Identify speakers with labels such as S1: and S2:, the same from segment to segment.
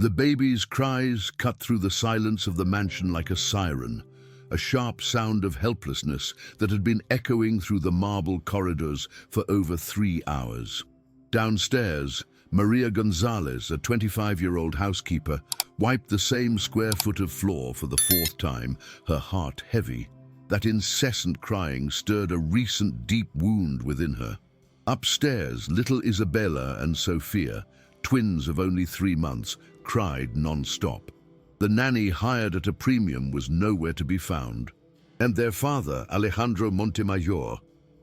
S1: The baby's cries cut through the silence of the mansion like a siren, a sharp sound of helplessness that had been echoing through the marble corridors for over 3 hours. Downstairs, Maria Gonzalez, a 25-year-old housekeeper, wiped the same square foot of floor for the 4th time, her heart heavy. That incessant crying stirred a recent deep wound within her. Upstairs, little Isabella and Sofia, twins of only 3 months, cried non-stop. The nanny hired at a premium was nowhere to be found. And their father, Alejandro Montemayor,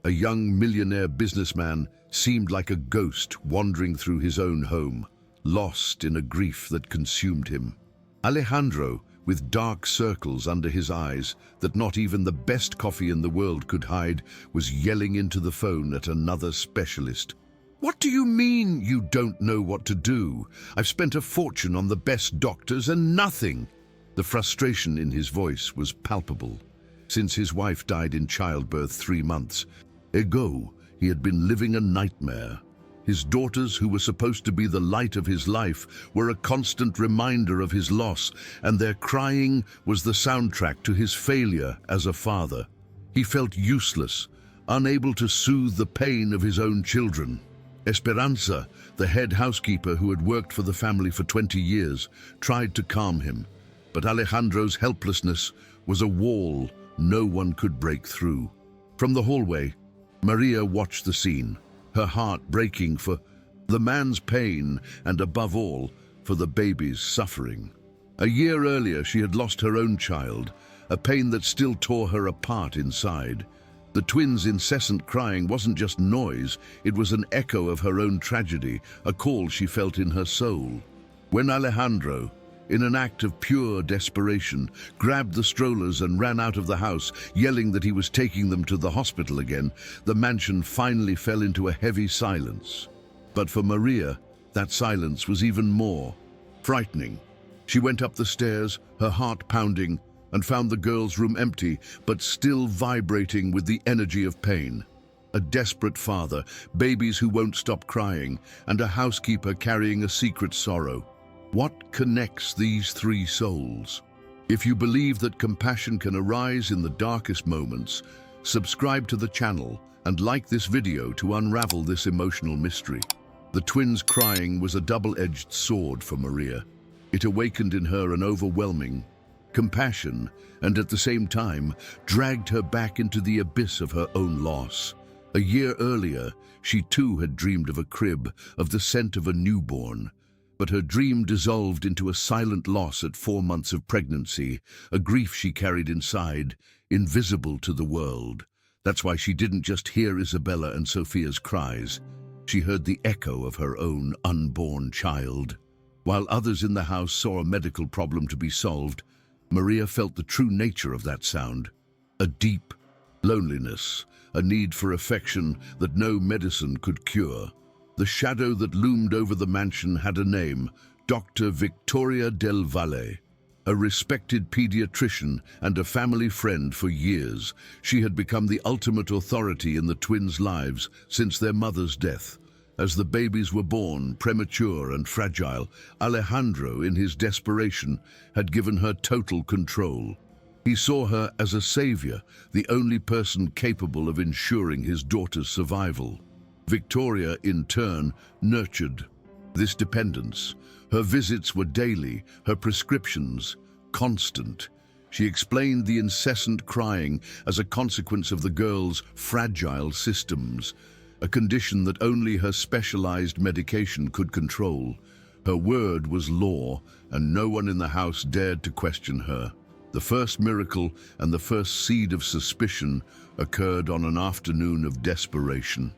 S1: a young millionaire businessman, seemed like a ghost wandering through his own home, lost in a grief that consumed him. Alejandro, with dark circles under his eyes that not even the best coffee in the world could hide, was yelling into the phone at another specialist. "What do you mean you don't know what to do? I've spent a fortune on the best doctors and nothing." The frustration in his voice was palpable. Since his wife died in childbirth 3 months ago, he had been living a nightmare. His daughters, who were supposed to be the light of his life, were a constant reminder of his loss, and their crying was the soundtrack to his failure as a father. He felt useless, unable to soothe the pain of his own children. Esperanza, the head housekeeper who had worked for the family for 20 years, tried to calm him, but Alejandro's helplessness was a wall no one could break through. From the hallway, Maria watched the scene, her heart breaking for the man's pain and, above all, for the baby's suffering. A year earlier, she had lost her own child, a pain that still tore her apart inside. The twins' incessant crying wasn't just noise, it was an echo of her own tragedy, a call she felt in her soul. When Alejandro, in an act of pure desperation, grabbed the strollers and ran out of the house, yelling that he was taking them to the hospital again, the mansion finally fell into a heavy silence. But for Maria, that silence was even more frightening. She went up the stairs, her heart pounding, and found the girls' room empty, but still vibrating with the energy of pain. A desperate father, babies who won't stop crying, and a housekeeper carrying a secret sorrow. What connects these 3 souls? If you believe that compassion can arise in the darkest moments, subscribe to the channel and like this video to unravel this emotional mystery. The twins' crying was a double-edged sword for Maria. It awakened in her an overwhelming compassion, and at the same time dragged her back into the abyss of her own loss. A year earlier, she too had dreamed of a crib, of the scent of a newborn. But her dream dissolved into a silent loss at 4 months of pregnancy, a grief she carried inside, invisible to the world. That's why she didn't just hear Isabella and Sofia's cries. She heard the echo of her own unborn child. While others in the house saw a medical problem to be solved, Maria felt the true nature of that sound. A deep loneliness, a need for affection that no medicine could cure. The shadow that loomed over the mansion had a name, Dr. Victoria del Valle. A respected pediatrician and a family friend for years, she had become the ultimate authority in the twins' lives since their mother's death. As the babies were born, premature and fragile, Alejandro, in his desperation, had given her total control. He saw her as a savior, the only person capable of ensuring his daughter's survival. Victoria, in turn, nurtured this dependence. Her visits were daily, her prescriptions constant. She explained the incessant crying as a consequence of the girls' fragile systems, a condition that only her specialized medication could control. Her word was law, and no one in the house dared to question her. The first miracle and the first seed of suspicion occurred on an afternoon of desperation.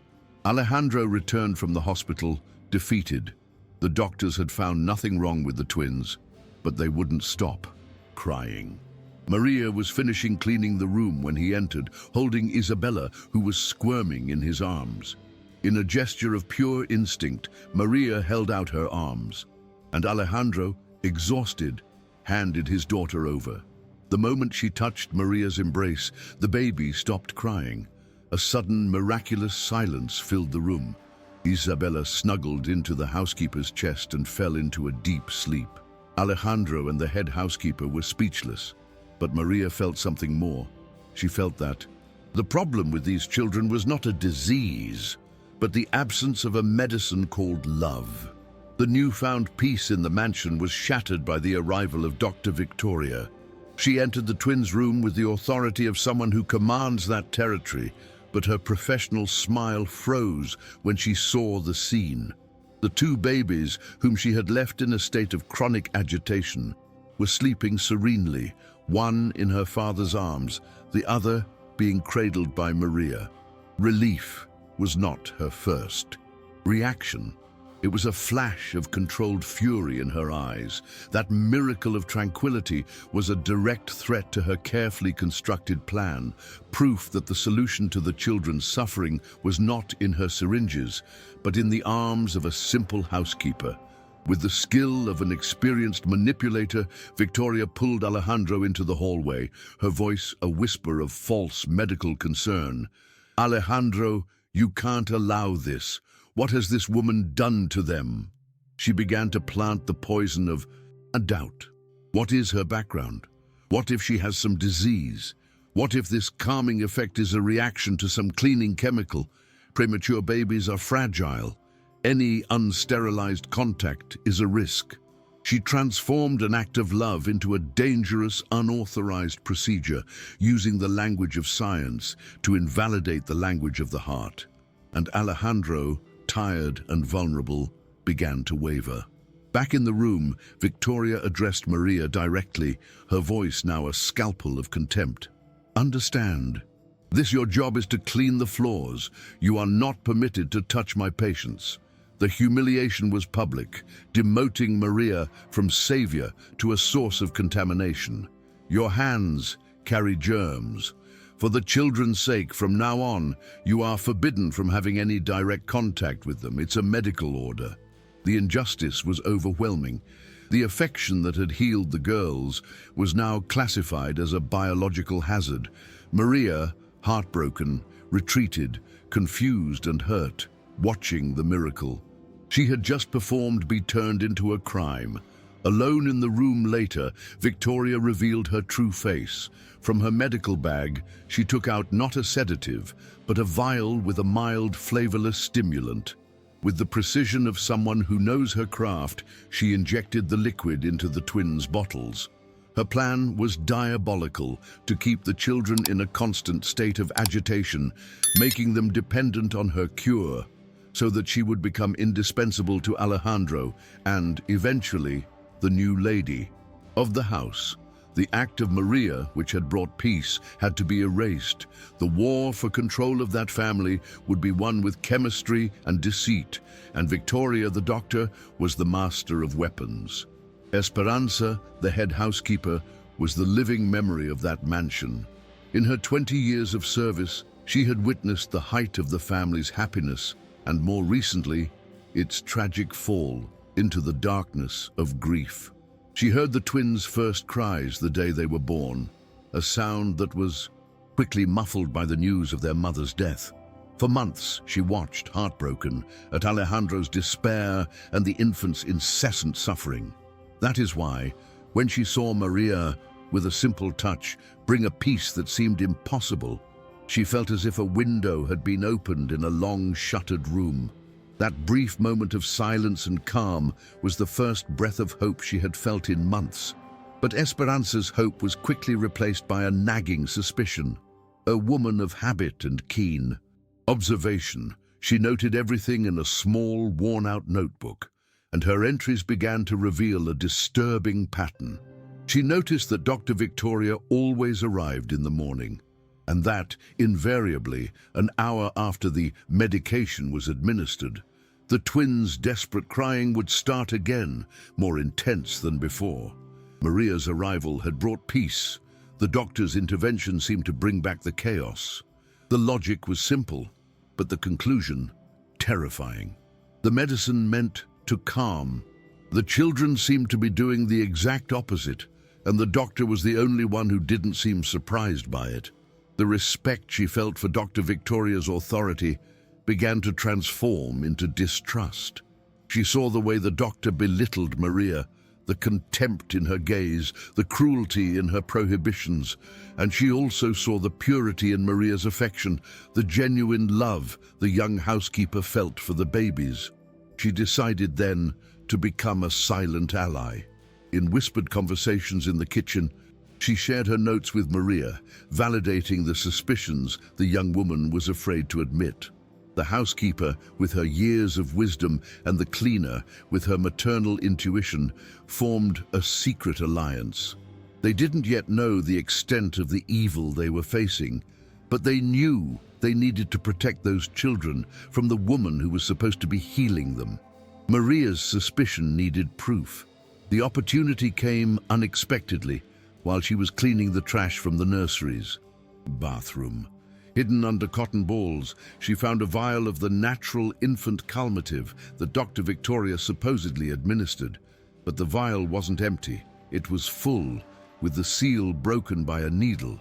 S1: Alejandro returned from the hospital, defeated. The doctors had found nothing wrong with the twins, but they wouldn't stop crying. Maria was finishing cleaning the room when he entered, holding Isabella, who was squirming in his arms. In a gesture of pure instinct, Maria held out her arms, and Alejandro, exhausted, handed his daughter over. The moment she touched Maria's embrace, the baby stopped crying. A sudden, miraculous silence filled the room. Isabella snuggled into the housekeeper's chest and fell into a deep sleep. Alejandro and the head housekeeper were speechless, but Maria felt something more. She felt that the problem with these children was not a disease, but the absence of a medicine called love. The newfound peace in the mansion was shattered by the arrival of Dr. Victoria. She entered the twins' room with the authority of someone who commands that territory, but her professional smile froze when she saw the scene. The two babies, whom she had left in a state of chronic agitation, were sleeping serenely, one in her father's arms, the other being cradled by Maria. Relief was not her first reaction. It was a flash of controlled fury in her eyes. That miracle of tranquility was a direct threat to her carefully constructed plan, proof that the solution to the children's suffering was not in her syringes, but in the arms of a simple housekeeper. With the skill of an experienced manipulator, Victoria pulled Alejandro into the hallway, her voice a whisper of false medical concern. "Alejandro, you can't allow this. What has this woman done to them?" She began to plant the poison of a doubt. What is her background? What if she has some disease? What if this calming effect is a reaction to some cleaning chemical? Premature babies are fragile. Any unsterilized contact is a risk. She transformed an act of love into a dangerous, unauthorized procedure, using the language of science to invalidate the language of the heart. And Alejandro, tired and vulnerable, began to waver. Back in the room, Victoria addressed Maria directly, her voice now a scalpel of contempt. "Understand. Your job is to clean the floors. You are not permitted to touch my patients." The humiliation was public, demoting Maria from savior to a source of contamination. "Your hands carry germs. For the children's sake, from now on, you are forbidden from having any direct contact with them. It's a medical order." The injustice was overwhelming. The affection that had healed the girls was now classified as a biological hazard. Maria, heartbroken, retreated, confused and hurt, watching the miracle she had just performed be turned into a crime. Alone in the room later, Victoria revealed her true face. From her medical bag, she took out not a sedative, but a vial with a mild, flavorless stimulant. With the precision of someone who knows her craft, she injected the liquid into the twins' bottles. Her plan was diabolical: to keep the children in a constant state of agitation, making them dependent on her cure, so that she would become indispensable to Alejandro and, eventually, the new lady of the house. The act of Maria, which had brought peace, had to be erased. The war for control of that family would be won with chemistry and deceit, and Victoria, the doctor, was the master of weapons. Esperanza, the head housekeeper, was the living memory of that mansion. In her 20 years of service, she had witnessed the height of the family's happiness, and more recently, its tragic fall into the darkness of grief. She heard the twins' first cries the day they were born, a sound that was quickly muffled by the news of their mother's death. For months, she watched, heartbroken, at Alejandro's despair and the infant's incessant suffering. That is why, when she saw Maria, with a simple touch, bring a peace that seemed impossible, she felt as if a window had been opened in a long, shuttered room. That brief moment of silence and calm was the first breath of hope she had felt in months. But Esperanza's hope was quickly replaced by a nagging suspicion. A woman of habit and keen observation, she noted everything in a small, worn-out notebook, and her entries began to reveal a disturbing pattern. She noticed that Dr. Victoria always arrived in the morning, and that, invariably, an hour after the medication was administered, the twins' desperate crying would start again, more intense than before. Maria's arrival had brought peace. The doctor's intervention seemed to bring back the chaos. The logic was simple, but the conclusion terrifying. The medicine meant to calm. The children seemed to be doing the exact opposite, and the doctor was the only one who didn't seem surprised by it. The respect she felt for Dr. Victoria's authority began to transform into distrust. She saw the way the doctor belittled Maria, the contempt in her gaze, the cruelty in her prohibitions, and she also saw the purity in Maria's affection, the genuine love the young housekeeper felt for the babies. She decided then to become a silent ally. In whispered conversations in the kitchen, she shared her notes with Maria, validating the suspicions the young woman was afraid to admit. The housekeeper, with her years of wisdom, and the cleaner, with her maternal intuition, formed a secret alliance. They didn't yet know the extent of the evil they were facing, but they knew they needed to protect those children from the woman who was supposed to be healing them. Maria's suspicion needed proof. The opportunity came unexpectedly while she was cleaning the trash from the nursery's bathroom. Hidden under cotton balls, she found a vial of the natural infant calmative that Dr. Victoria supposedly administered. But the vial wasn't empty. It was full, with the seal broken by a needle.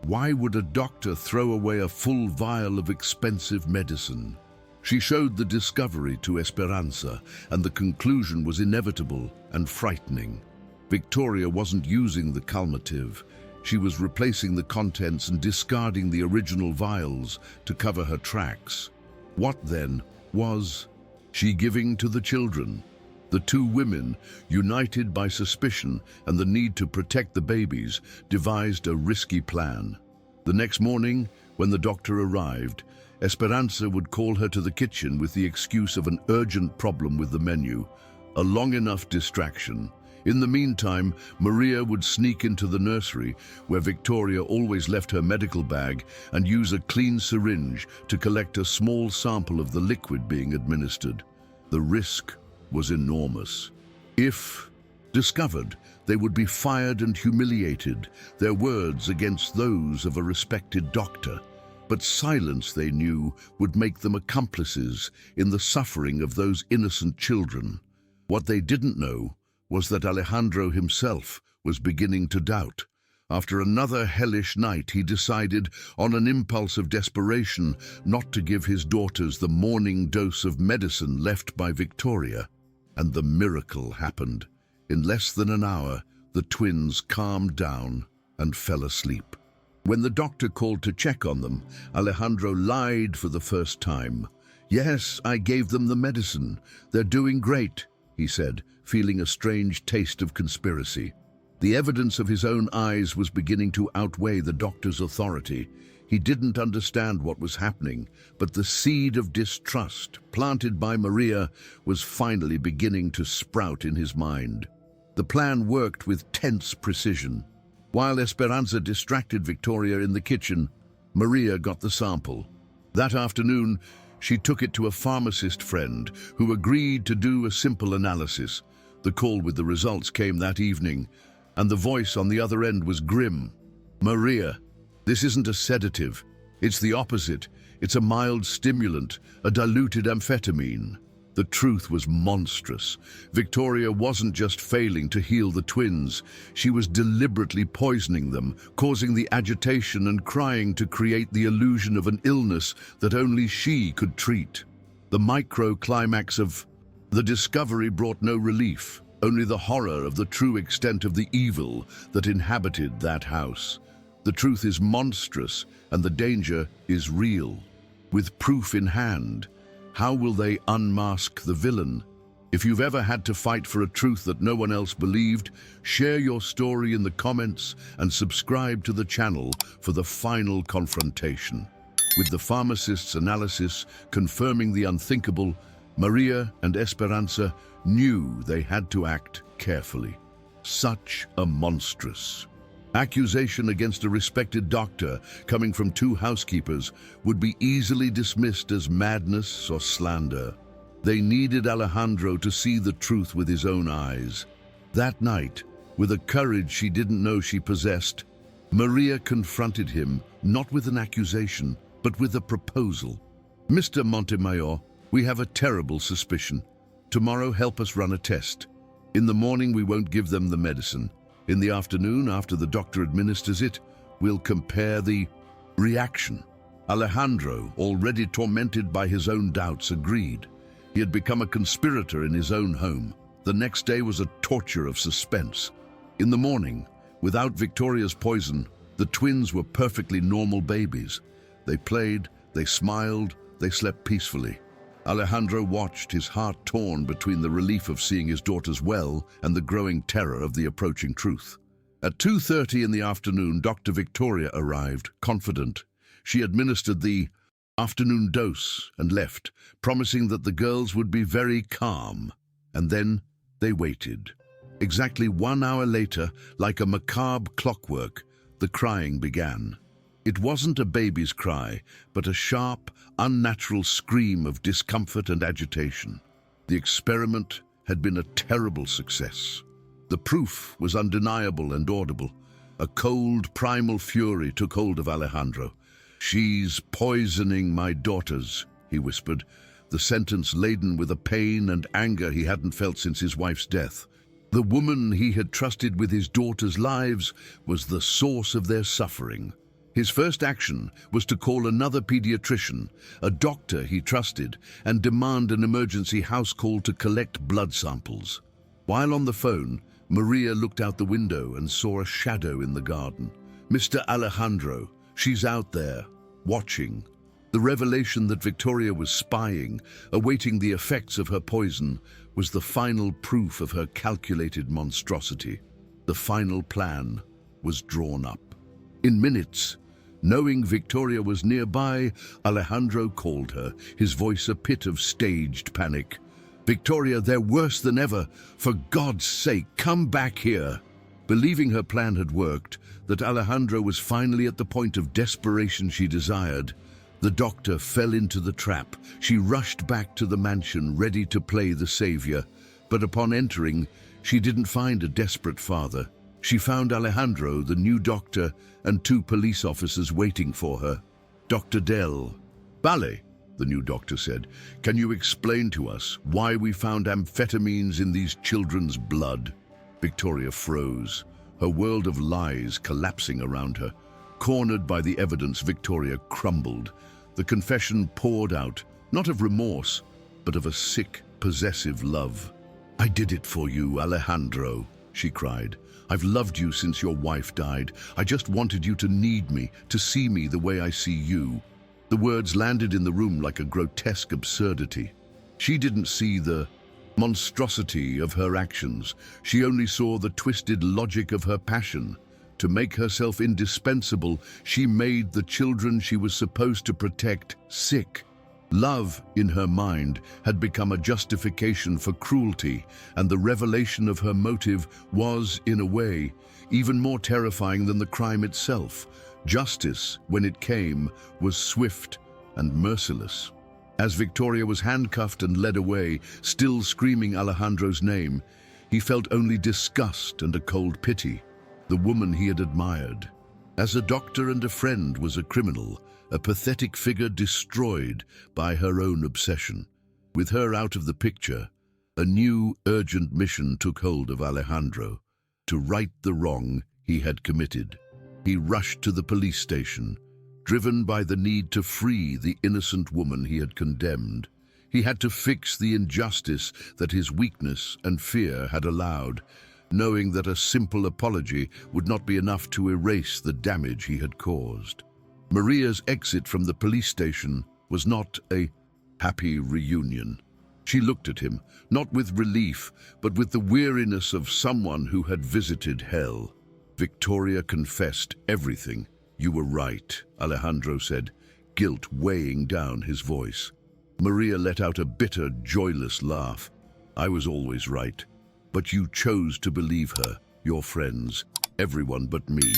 S1: Why would a doctor throw away a full vial of expensive medicine? She showed the discovery to Esperanza, and the conclusion was inevitable and frightening. Victoria wasn't using the calmative. She was replacing the contents and discarding the original vials to cover her tracks. What, then, was she giving to the children? The two women, united by suspicion and the need to protect the babies, devised a risky plan. The next morning, when the doctor arrived, Esperanza would call her to the kitchen with the excuse of an urgent problem with the menu, a long enough distraction. In the meantime, Maria would sneak into the nursery, where Victoria always left her medical bag, and use a clean syringe to collect a small sample of the liquid being administered. The risk was enormous. If discovered, they would be fired and humiliated, their words against those of a respected doctor. But silence, they knew, would make them accomplices in the suffering of those innocent children. What they didn't know was that Alejandro himself was beginning to doubt. After another hellish night, he decided, on an impulse of desperation, not to give his daughters the morning dose of medicine left by Victoria. And the miracle happened. In less than an hour, the twins calmed down and fell asleep. When the doctor called to check on them, Alejandro lied for the first time. "Yes, I gave them the medicine. They're doing great," he said, feeling a strange taste of conspiracy. The evidence of his own eyes was beginning to outweigh the doctor's authority. He didn't understand what was happening, but the seed of distrust planted by Maria was finally beginning to sprout in his mind. The plan worked with tense precision. While Esperanza distracted Victoria in the kitchen, Maria got the sample. That afternoon, she took it to a pharmacist friend who agreed to do a simple analysis. The call with the results came that evening, and the voice on the other end was grim. "Maria, this isn't a sedative. It's the opposite. It's a mild stimulant, a diluted amphetamine." The truth was monstrous. Victoria wasn't just failing to heal the twins. She was deliberately poisoning them, causing the agitation and crying to create the illusion of an illness that only she could treat. The micro-climax of the discovery brought no relief, only the horror of the true extent of the evil that inhabited that house. The truth is monstrous, and the danger is real. With proof in hand, how will they unmask the villain? If you've ever had to fight for a truth that no one else believed, share your story in the comments and subscribe to the channel for the final confrontation. With the pharmacist's analysis confirming the unthinkable, Maria and Esperanza knew they had to act carefully. Such a monstrous accusation against a respected doctor coming from two housekeepers would be easily dismissed as madness or slander. They needed Alejandro to see the truth with his own eyes. That night, with a courage she didn't know she possessed, Maria confronted him not with an accusation, but with a proposal. "Mr. Montemayor, we have a terrible suspicion. Tomorrow help us run a test. In the morning we won't give them the medicine. In the afternoon, after the doctor administers it, we'll compare the reaction." Alejandro, already tormented by his own doubts, agreed. He had become a conspirator in his own home. The next day was a torture of suspense. In the morning, without Victoria's poison, the twins were perfectly normal babies. They played, they smiled, they slept peacefully. Alejandro watched, his heart torn between the relief of seeing his daughters well and the growing terror of the approaching truth. At 2:30 in the afternoon, Dr. Victoria arrived, confident. She administered the afternoon dose and left, promising that the girls would be very calm. And then they waited. Exactly 1 hour later, like a macabre clockwork, the crying began. It wasn't a baby's cry, but a sharp, unnatural scream of discomfort and agitation. The experiment had been a terrible success. The proof was undeniable and audible. A cold, primal fury took hold of Alejandro. "She's poisoning my daughters," he whispered, the sentence laden with a pain and anger he hadn't felt since his wife's death. The woman he had trusted with his daughters' lives was the source of their suffering. His first action was to call another pediatrician, a doctor he trusted, and demand an emergency house call to collect blood samples. While on the phone, Maria looked out the window and saw a shadow in the garden. "Mr. Alejandro, she's out there, watching." The revelation that Victoria was spying, awaiting the effects of her poison, was the final proof of her calculated monstrosity. The final plan was drawn up. In minutes, knowing Victoria was nearby, Alejandro called her, his voice a pit of staged panic. "Victoria, they're worse than ever. For God's sake, come back here." Believing her plan had worked, that Alejandro was finally at the point of desperation she desired, the doctor fell into the trap. She rushed back to the mansion, ready to play the savior. But upon entering, she didn't find a desperate father. She found Alejandro, the new doctor, and 2 police officers waiting for her. "Dr. Dell." "Vale," the new doctor said. "Can you explain to us why we found amphetamines in these children's blood?" Victoria froze, her world of lies collapsing around her. Cornered by the evidence, Victoria crumbled. The confession poured out, not of remorse, but of a sick, possessive love. "I did it for you, Alejandro," she cried. "I've loved you since your wife died. I just wanted you to need me, to see me the way I see you." The words landed in the room like a grotesque absurdity. She didn't see the monstrosity of her actions. She only saw the twisted logic of her passion. To make herself indispensable, she made the children she was supposed to protect sick. Love, in her mind, had become a justification for cruelty, and the revelation of her motive was, in a way, even more terrifying than the crime itself. Justice, when it came, was swift and merciless. As Victoria was handcuffed and led away, still screaming Alejandro's name, he felt only disgust and a cold pity. The woman he had admired, as a doctor and a friend, was a criminal, a pathetic figure destroyed by her own obsession. With her out of the picture, a new, urgent mission took hold of Alejandro, to right the wrong he had committed. He rushed to the police station, driven by the need to free the innocent woman he had condemned. He had to fix the injustice that his weakness and fear had allowed, knowing that a simple apology would not be enough to erase the damage he had caused. Maria's exit from the police station was not a happy reunion. She looked at him, not with relief, but with the weariness of someone who had visited hell. Victoria confessed everything. "You were right," Alejandro said, guilt weighing down his voice. Maria let out a bitter, joyless laugh. "I was always right. But you chose to believe her, your friends, everyone but me."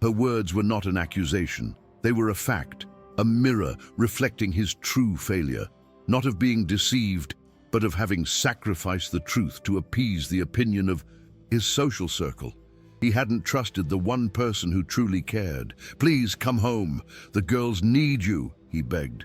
S1: Her words were not an accusation. They were a fact, a mirror reflecting his true failure, not of being deceived, but of having sacrificed the truth to appease the opinion of his social circle. He hadn't trusted the one person who truly cared. "Please come home. The girls need you," he begged.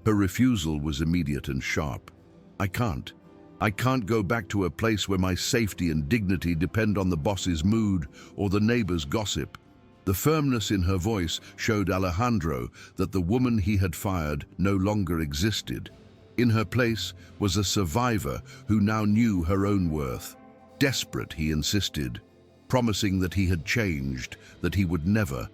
S1: Her refusal was immediate and sharp. I can't go back to a place where my safety and dignity depend on the boss's mood or the neighbor's gossip." The firmness in her voice showed Alejandro that the woman he had fired no longer existed. In her place was a survivor who now knew her own worth. Desperate, he insisted, promising that he had changed, that he would never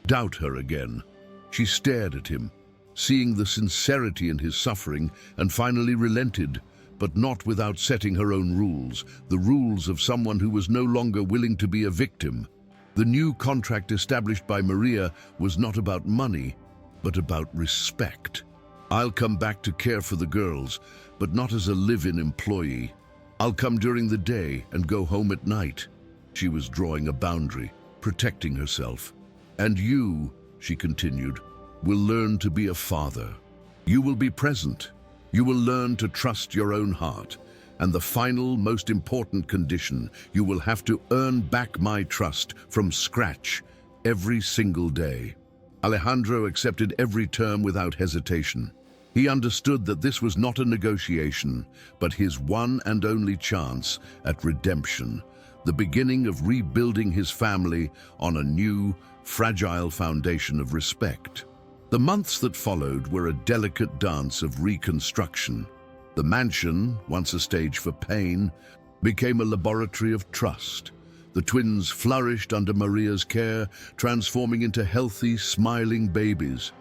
S1: doubt her again. She stared at him, seeing the sincerity in his suffering, and finally relented, but not without setting her own rules, the rules of someone who was no longer willing to be a victim. The new contract established by Maria was not about money, but about respect. I'll come back to care for the girls, but not as a live-in employee. I'll come during the day and go home at night. She was drawing a boundary, protecting herself. And you, she continued, will learn to be a father. You will be present. You will learn to trust your own heart. And the final, most important condition, you will have to earn back my trust from scratch every single day. Alejandro accepted every term without hesitation. He understood that this was not a negotiation, but his one and only chance at redemption, the beginning of rebuilding his family on a new, fragile foundation of respect. The months that followed were a delicate dance of reconstruction. The mansion, once a stage for pain, became a laboratory of trust. The twins flourished under Maria's care, transforming into healthy, smiling babies.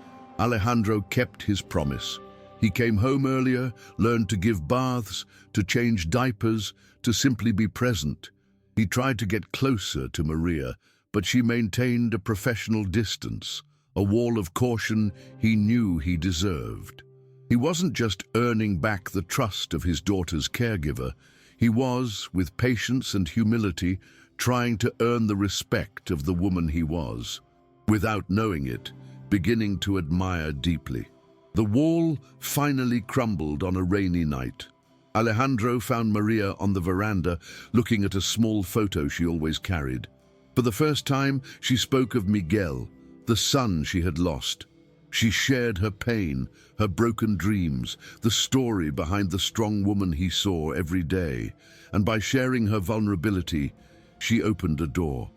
S1: Alejandro kept his promise. He came home earlier, learned to give baths, to change diapers, to simply be present. He tried to get closer to Maria, but she maintained a professional distance, a wall of caution he knew he deserved. He wasn't just earning back the trust of his daughter's caregiver. He was, with patience and humility, trying to earn the respect of the woman he was. Without knowing it, beginning to admire deeply. The wall finally crumbled on a rainy night. Alejandro found Maria on the veranda, looking at a small photo she always carried. For the first time, she spoke of Miguel, the son she had lost. She shared her pain, her broken dreams, the story behind the strong woman he saw every day. And by sharing her vulnerability, she opened a door.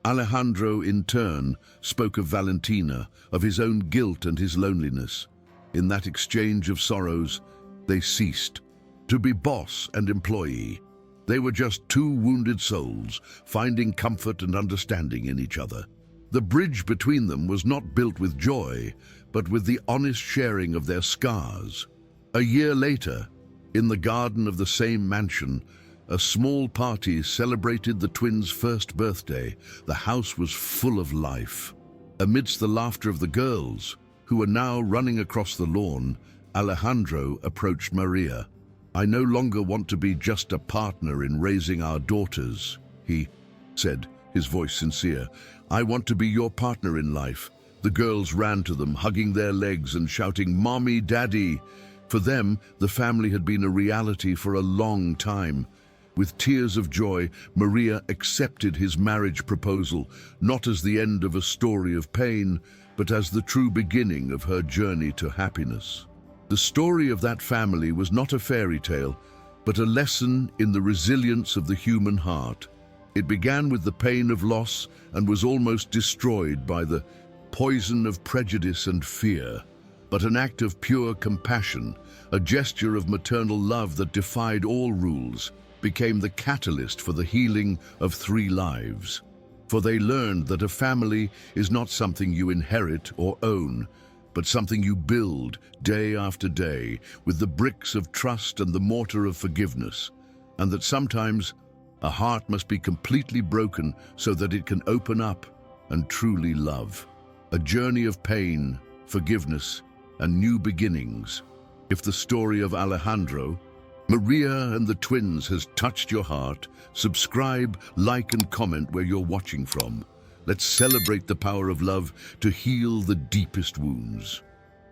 S1: Alejandro, in turn, spoke of Valentina, of his own guilt and his loneliness. In that exchange of sorrows, they ceased to be boss and employee. They were just two wounded souls, finding comfort and understanding in each other. The bridge between them was not built with joy, but with the honest sharing of their scars. A year later, in the garden of the same mansion, a small party celebrated the twins' first birthday. The house was full of life. Amidst the laughter of the girls, who were now running across the lawn, Alejandro approached Maria. "I no longer want to be just a partner in raising our daughters," he said, his voice sincere. "I want to be your partner in life." The girls ran to them, hugging their legs and shouting, "Mommy, Daddy!" For them, the family had been a reality for a long time. With tears of joy, Maria accepted his marriage proposal, not as the end of a story of pain, but as the true beginning of her journey to happiness. The story of that family was not a fairy tale, but a lesson in the resilience of the human heart. It began with the pain of loss and was almost destroyed by the poison of prejudice and fear. But an act of pure compassion, a gesture of maternal love that defied all rules, became the catalyst for the healing of 3 lives. For they learned that a family is not something you inherit or own, but something you build day after day with the bricks of trust and the mortar of forgiveness, and that sometimes a heart must be completely broken so that it can open up and truly love. A journey of pain, forgiveness, and new beginnings. If the story of Alejandro, Maria, and the twins has touched your heart, subscribe, like, and comment where you're watching from. Let's celebrate the power of love to heal the deepest wounds.